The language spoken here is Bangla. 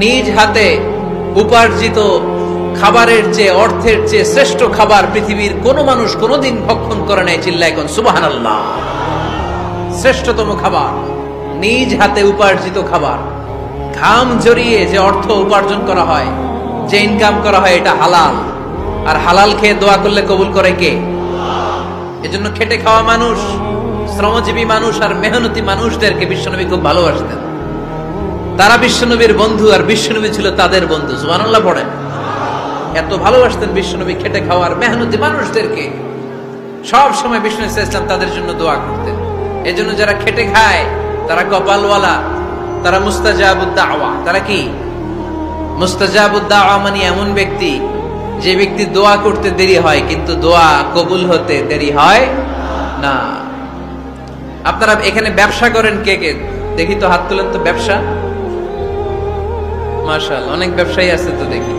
নিজ হাতে উপার্জিত খাবারের চেয়ে, অর্থের চেয়ে শ্রেষ্ঠ খাবার পৃথিবীর কোন মানুষ কোনদিন ভক্ষণ করে নাই। চিল্লায় কোন সুবহানাল্লাহ। শ্রেষ্ঠতম খাবার, নিজ হাতে উপার্জিত খাবার, ঘাম ঝরিয়ে যে অর্থ উপার্জন করা হয়, যে ইনকাম করা হয়, এটা হালাল। আর হালাল খেয়ে দোয়া করলে কবুল করে কে? এজন্য খেটে খাওয়া মানুষ, শ্রমজীবী মানুষ আর মেহনতি মানুষদেরকে বিশ্বনবী খুব ভালোবাসতেন। তারা বিশ্বনবীর বন্ধু আর বিশ্বনবী ছিল তাদের বন্ধু। সুবহানাল্লাহ পড়েন। এত ভালোবাসতেন বিশ্বনবী খেটে খাওয়ার মেহনতি মানুষদেরকে। সব সময় বিষ্ণু ইসলাম তাদের জন্য দোয়া করতেন। এজন্য যারা খেটে খায় তারা কপালওয়ালা, তারা মুস্তাজাবুদ দাওয়া। তারা কি? মুস্তাজাবুদ দাওয়া মানে এমন ব্যক্তি যে ব্যক্তি দোয়া করতে দেরি হয় কিন্তু দোয়া কবুল হতে দেরি হয় না। আপনারা এখানে ব্যবসা করেন কে কে? দেখি তো, হাত তুলেন তো। ব্যবসা, মাশাআল্লাহ, অনেক ব্যবসায়ী আছে তো দেখি।